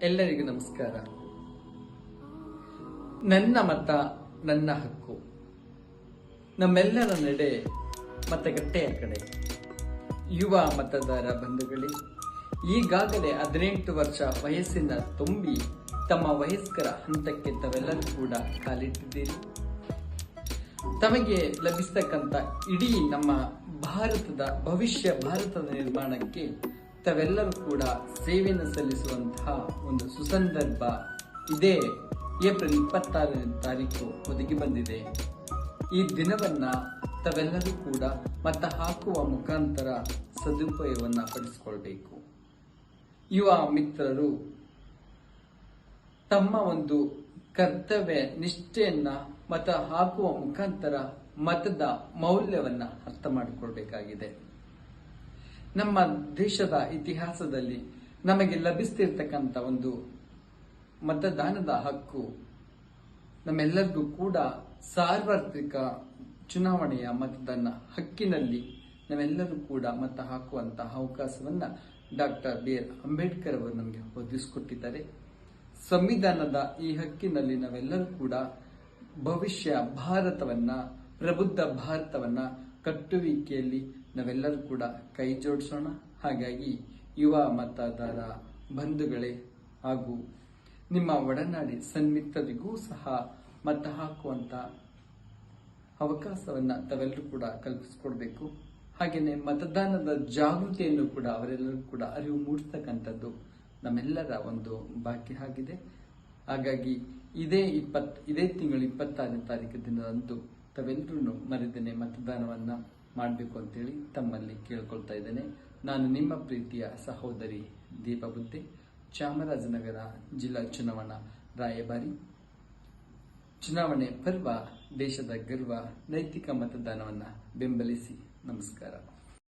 ಎಲ್ಲರಿಗೂ ನಮಸ್ಕಾರ. ನನ್ನ ಮತ ನನ್ನ ಹಕ್ಕು. ನಮ್ಮೆಲ್ಲರ ನಡೆ ಮತಗಟ್ಟೆಯ ಕಡೆ. ಯುವ ಮತದಾರ ಬಂಧುಗಳೇ, ಈಗಾಗಲೇ 18 ವರ್ಷ ವಯಸ್ಸಿನ ತುಂಬಿ ತಮ್ಮ ವಯಸ್ಕರ ಹಂತಕ್ಕೆ ತಾವೆಲ್ಲರೂ ಕೂಡ ಕಾಲಿಟ್ಟಿದ್ದೀರಿ. ತಮಗೆ ಲಭಿಸತಕ್ಕಂಥ ಇಡೀ ನಮ್ಮ ಭಾರತದ ಭಾರತದ ನಿರ್ಮಾಣಕ್ಕೆ ತಾವೆಲ್ಲರೂ ಕೂಡ ಸೇವೆಯನ್ನು ಸಲ್ಲಿಸುವಂತಹ ಒಂದು ಸುಸಂದರ್ಭ ಇದೇ ಏಪ್ರಿಲ್ 26ನೇ ತಾರೀಕು ಒದಗಿ ಬಂದಿದೆ. ಈ ದಿನವನ್ನ ತಾವೆಲ್ಲರೂ ಕೂಡ ಮತ ಹಾಕುವ ಮುಖಾಂತರ ಸದುಪಯೋಗವನ್ನ ಪಡಿಸಿಕೊಳ್ಬೇಕು. ಯುವ ಮಿತ್ರರು ತಮ್ಮ ಒಂದು ಕರ್ತವ್ಯ ನಿಷ್ಠೆಯನ್ನ ಮತ ಹಾಕುವ ಮುಖಾಂತರ ಮತದ ಮೌಲ್ಯವನ್ನ ಅರ್ಥ ಮಾಡಿಕೊಳ್ಬೇಕಾಗಿದೆ. ನಮ್ಮ ದೇಶದ ಇತಿಹಾಸದಲ್ಲಿ ನಮಗೆ ಲಭಿಸ್ತಿರ್ತಕ್ಕಂಥ ಒಂದು ಮತದಾನದ ಹಕ್ಕು ನಮ್ಮೆಲ್ಲರಿಗೂ ಕೂಡ ಸಾರ್ವತ್ರಿಕ ಚುನಾವಣೆಯ ಮತದಾನ ಹಕ್ಕಿನಲ್ಲಿ ನಾವೆಲ್ಲರೂ ಕೂಡ ಮತ ಹಾಕುವಂತಹ ಅವಕಾಶವನ್ನ ಡಾಕ್ಟರ್ ಬಿ.ಆರ್. ಅಂಬೇಡ್ಕರ್ ಅವರು ನಮಗೆ ಒದಗಿಸಿಕೊಟ್ಟಿದ್ದಾರೆ. ಸಂವಿಧಾನದ ಈ ಹಕ್ಕಿನಲ್ಲಿ ನಾವೆಲ್ಲರೂ ಕೂಡ ಭವಿಷ್ಯ ಭಾರತವನ್ನ, ಪ್ರಬುದ್ಧ ಭಾರತವನ್ನ ಕಟ್ಟುವಿಕೆಯಲ್ಲಿ ನಾವೆಲ್ಲರೂ ಕೂಡ ಕೈ ಜೋಡಿಸೋಣ. ಹಾಗಾಗಿ ಯುವ ಮತದಾರ ಬಂಧುಗಳೇ ಹಾಗೂ ನಿಮ್ಮ ಒಡನಾಡಿ ಸನ್ಮಿತ್ರರಿಗೂ ಸಹ ಮತ ಹಾಕುವಂತ ಅವಕಾಶವನ್ನ ತಾವೆಲ್ಲರೂ ಕೂಡ ಕಲ್ಪಿಸಿಕೊಡ್ಬೇಕು. ಹಾಗೆಯೇ ಮತದಾನದ ಜಾಗೃತಿಯನ್ನು ಕೂಡ ಅವರೆಲ್ಲರೂ ಕೂಡ ಅರಿವು ಮೂಡಿಸ್ತಕ್ಕಂಥದ್ದು ನಮ್ಮೆಲ್ಲರ ಒಂದು ಭಾಗ್ಯ ಆಗಿದೆ. ಹಾಗಾಗಿ ಇದೇ ತಿಂಗಳು 26ನೇ ತಾರೀಕು ದಿನದಂದು ತಾವೆಲ್ಲರೂ ಮರೆದೇನೆ ಮತದಾನವನ್ನ ಮಾಡಬೇಕು ಅಂತೇಳಿ ತಮ್ಮಲ್ಲಿ ಕೇಳ್ಕೊಳ್ತಾ ಇದ್ದೇನೆ. ನಾನು ನಿಮ್ಮ ಪ್ರೀತಿಯ ಸಹೋದರಿ ದೀಪಾ ಬುದ್ಧೆ, ಚಾಮರಾಜನಗರ ಜಿಲ್ಲಾ ಚುನಾವಣಾ ರಾಯಭಾರಿ. ಚುನಾವಣೆ ಪರ್ವ ದೇಶದ ಗರ್ವ. ನೈತಿಕ ಮತದಾನವನ್ನ ಬೆಂಬಲಿಸಿ. ನಮಸ್ಕಾರ.